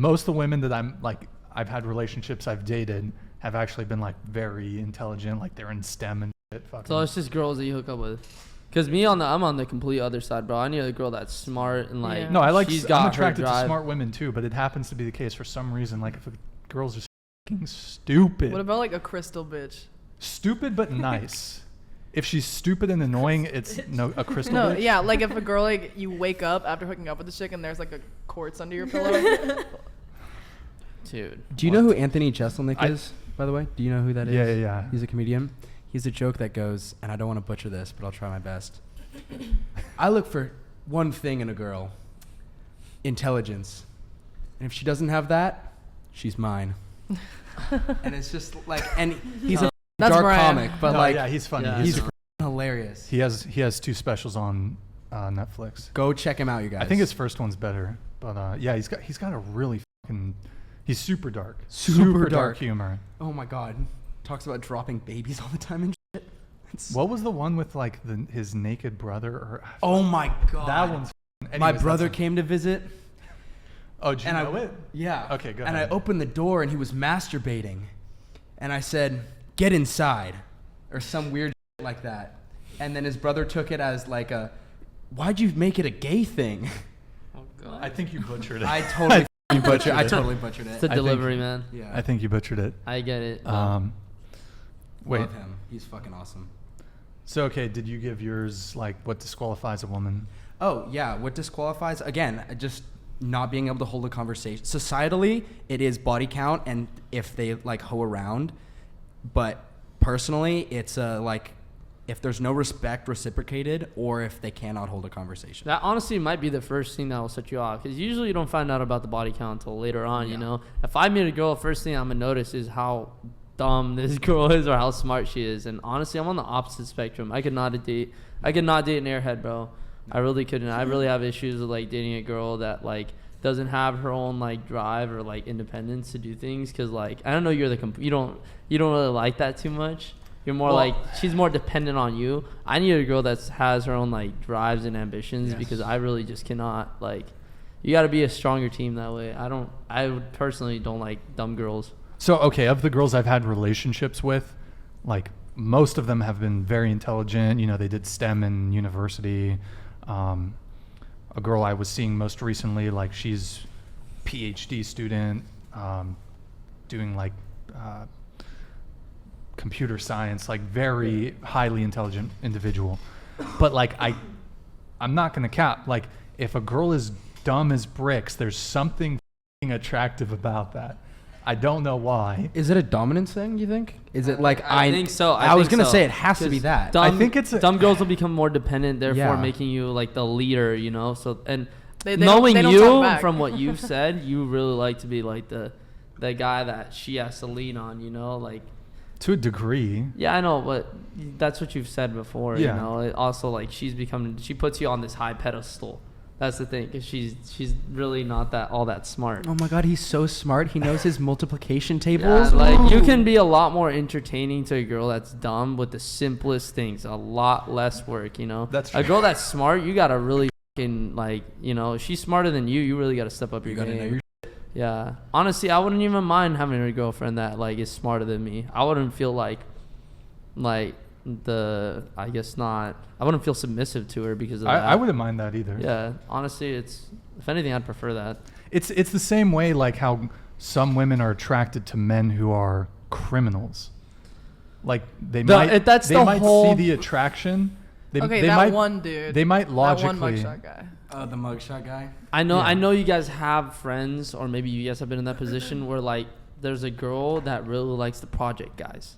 most of the women that I'm like, I've had relationships I've dated have actually been like very intelligent, like they're in STEM and shit. Fucking. So it's just girls that you hook up with. Cause I'm on the complete other side, bro. I need a girl that's smart and like. No, I'm attracted to smart women too, but it happens to be the case for some reason. Like if a girl's just fucking stupid. What about like a crystal bitch? Stupid but nice. If she's stupid and annoying, it's a crystal bitch. No, yeah, like if a girl like you wake up after hooking up with the chick and there's like a quartz under your pillow. Dude. Do you know who Anthony Jeselnik is, by the way? Do you know who that is? Yeah. He's a comedian. He's a joke that goes, and I don't want to butcher this, but I'll try my best. I look for one thing in a girl. Intelligence. And if she doesn't have that, she's mine. And it's just like, and he's a dark comic, but yeah, he's funny. Yeah, he's hilarious. He has 2 specials on Netflix. Go check him out, you guys. I think his first one's better, but yeah, he's got a really fucking. He's super dark. Super dark humor. Oh my god. Talks about dropping babies all the time and shit. What was the one with like his naked brother? Or oh my god. That one's. My brother came to visit. Oh, did you know it? Yeah. Okay, go and ahead. I opened the door and he was masturbating, and I said, "Get inside," or some weird shit like that. And then his brother took it as like a, "Why'd you make it a gay thing?" Oh god. I think you butchered it. I totally butchered it. It's a delivery, man. Yeah. I think you butchered it. I get it. Wait. Love him. He's fucking awesome. So okay, did you give yours like what disqualifies a woman? Oh yeah, what disqualifies? Again, just not being able to hold a conversation. Societally, it is body count and if they like hoe around, but personally, it's like if there's no respect reciprocated or if they cannot hold a conversation. That honestly might be the first thing that will set you off, because usually you don't find out about the body count until later on. You know, if I meet a girl, first thing I'm gonna notice is how dumb this girl is or how smart she is. And honestly, I'm on the opposite spectrum. I could not date an airhead, bro. I really couldn't. I really have issues with like dating a girl that like doesn't have her own like drive or like independence to do things, because like I don't know, you don't really like that too much. You're more like, she's more dependent on you. I need a girl that has her own like drives and ambitions, because I really just cannot, like, you got to be a stronger team that way. I personally don't like dumb girls. So, okay, of the girls I've had relationships with, like most of them have been very intelligent. You know, they did STEM in university. A girl I was seeing most recently, like she's PhD student, doing like, computer science, like very highly intelligent individual. But like I'm not gonna cap, like if a girl is dumb as bricks, there's something attractive about that. I don't know why. Is it a dominance thing, you think? Is it like I think so. I was gonna say it has to be that. I think it's dumb girls will become more dependent, therefore making you like the leader, you know. So and they knowing don't you from what you've said, you really like to be like the guy that she has to lean on, you know, like. To a degree. Yeah, I know, but that's what you've said before. Yeah. You know, it also like she puts you on this high pedestal. That's the thing, because she's really not all that smart. Oh my god, he's so smart. He knows his multiplication tables. Yeah, like you can be a lot more entertaining to a girl that's dumb with the simplest things, a lot less work. You know, that's true. A girl that's smart, you gotta really fucking like, you know, she's smarter than you. You really gotta step up your game. Yeah, honestly, I wouldn't even mind having a girlfriend that like is smarter than me. I wouldn't feel I wouldn't feel submissive to her because of that. I wouldn't mind that either. Yeah, honestly, if anything, I'd prefer that. It's the same way like how some women are attracted to men who are criminals. Like they might see the attraction. One dude. They might logically. That one mugshot guy. The mugshot guy. I know you guys have friends, or maybe you guys have been in that position where like there's a girl that really likes the project guys.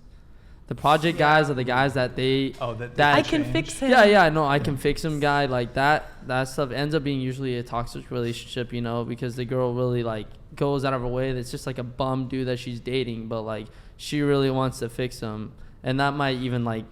The project guys are the guys that I can fix him. Yeah, I know, I can fix him guy, like that stuff ends up being usually a toxic relationship, you know, because the girl really like goes out of her way. It's just like a bum dude that she's dating, but like she really wants to fix him, and that might even like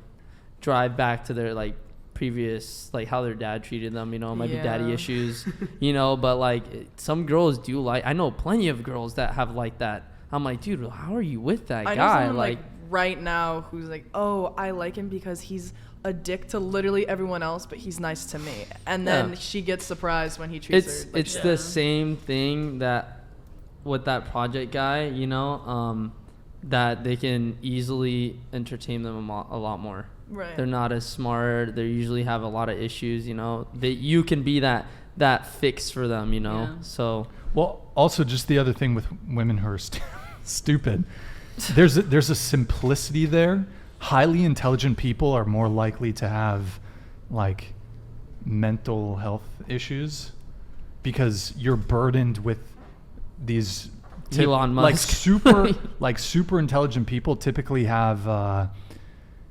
drive back to their like previous, like how their dad treated them, you know, might be daddy issues, you know, but like some girls do like, I know plenty of girls that have like that. I'm like, dude, how are you with that guy? I know someone like right now who's like, oh, I like him because he's a dick to literally everyone else, but he's nice to me. And then she gets surprised when he treats her like it's the same thing that with that project guy, you know, that they can easily entertain them a lot more. Right. They're not as smart. They usually have a lot of issues, you know. That you can be that fix for them, you know. Yeah. So Well, also just the other thing with women who are stupid, there's a simplicity there. Highly intelligent people are more likely to have like mental health issues because you're burdened with these Elon like Musk. super intelligent people typically have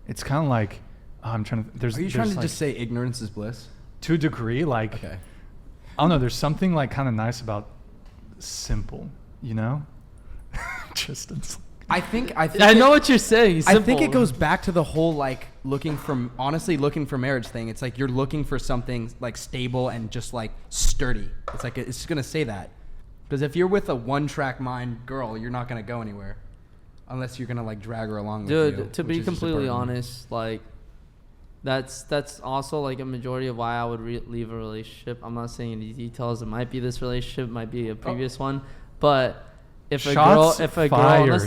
it's kind of like I'm trying to Are you trying to just say ignorance is bliss? to a degree, like Okay. I don't know, there's something like kind of nice about simple, you know? Just it's I think I know what you're saying. I think Simple. it goes back to the whole like looking for marriage thing. It's like you're looking for something like stable and just like sturdy. It's like it's gonna say that because if you're with a one-track mind girl, you're not gonna go anywhere unless you're gonna like drag her along with you. Dude, to which be is just a completely burden. honest, like that's also like a majority of why I would leave a relationship. I'm not saying any details. It might be this relationship, might be a previous one, but if a girl, Shots that's fired.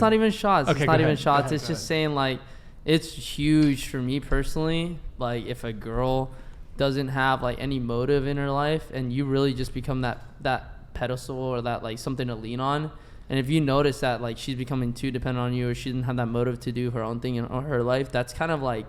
not even shots. Okay, It's go not even ahead, go shots. ahead, It's go just ahead. saying like it's huge for me personally. Like if a girl doesn't have like any motive in her life, and you really just become that pedestal or that like something to lean on. And if you notice that like she's becoming too dependent on you, or she didn't have that motive to do her own thing in her life, that's kind of like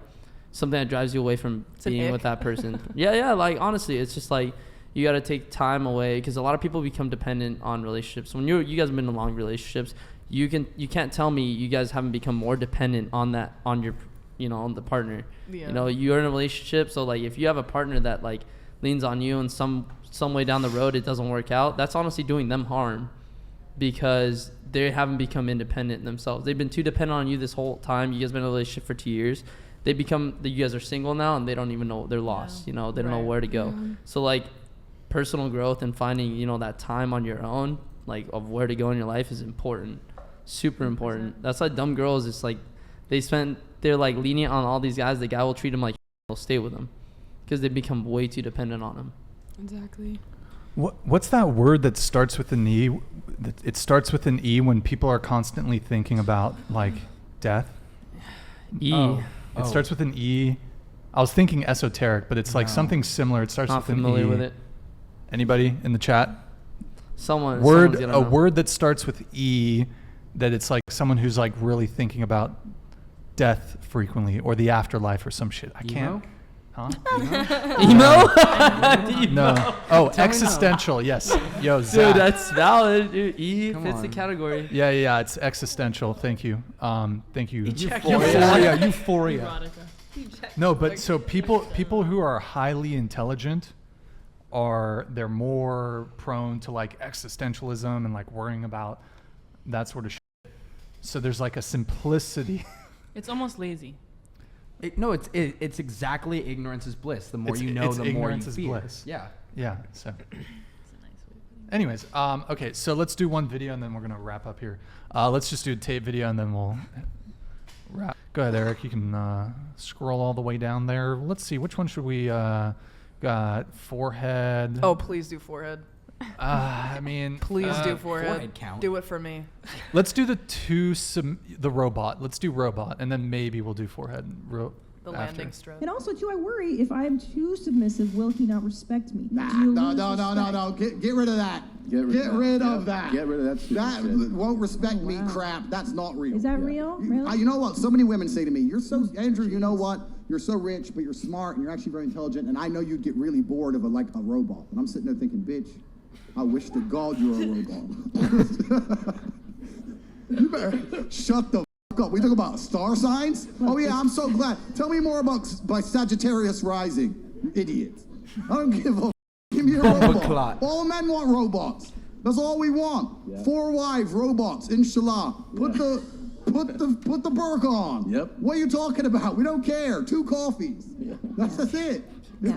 something that drives you away from It's an being ick. with that person. yeah. Like honestly, it's just like you got to take time away because a lot of people become dependent on relationships. When you guys have been in long relationships, you can't tell me you guys haven't become more dependent on your, you know, on the partner. Yeah. You know, you're in a relationship, so like if you have a partner that like leans on you and some way down the road it doesn't work out, that's honestly doing them harm because they haven't become independent themselves. They've been too dependent on you this whole time. You guys been in a relationship for 2 years. You guys are single now and they don't even know they're lost. You know, they don't know Right. where to go. So like personal growth and finding, you know, that time on your own, like of where to go in your life is important. Super important. That's why dumb girls, it's like they're like lenient on all these guys. The guy will treat them like they'll stay with them because they become way too dependent on him. Exactly. What's that word that starts with an E? It starts with an E when people are constantly thinking about like death. E. It starts with an E. I was thinking esoteric, but it's like No. something similar. It starts Not with an E. familiar with it. Anybody in the chat? Someone's Word gonna a know. word that starts with E, that it's like someone who's like really thinking about death frequently or the afterlife or some shit. I can't. Huh? Emo? No. Oh, Tell me existential. Yes. Yo, Dude, Zach. that's valid. Dude, E Come fits the on. category. Yeah. It's existential. Thank you. Thank you. Euphoria. No, but so people who are highly intelligent they're more prone to like existentialism and like worrying about that sort of shit. So there's like a simplicity. It's almost lazy. It's exactly ignorance is bliss. The more It's- you know, it's the more you ignorance is fear. bliss. Yeah. Yeah. So It's a nice way of putting it. anyways, okay, so let's do one video and then we're gonna wrap up here. Let's just do a tape video and then we'll wrap. Go ahead, Eric. You can scroll all the way down there. Let's see, which one should we got? Forehead. Oh, please do forehead. I mean, Please do forehead. forehead count. Do it for me. let's do the robot. Let's do robot, and then maybe we'll do forehead. The after. landing strip. And also, too, I worry if I am too submissive, will he not respect me? Nah, Do you no, lose no, no, no, respect? no. Get rid of that. Get rid of that. Get rid of that stupid That shit. won't respect Oh, me wow. crap. That's not real. Is that real? Really? You know what? So many women say to me, "You're so Andrew. You know what? You're so rich, but you're smart, and you're actually very intelligent. And I know you'd get really bored of a robot." And I'm sitting there thinking, "Bitch, I wish to God you were a robot." You better shut the f up. We talk about star signs. Oh yeah, I'm so glad. Tell me more about by Sagittarius rising, you idiot. I don't give a. Give me a robot. clot. All men want robots. That's all we want. Yeah. 4 wives, robots, inshallah. Put the burqa on. Yep. What are you talking about? We don't care. 2 coffees. Yeah. That's it.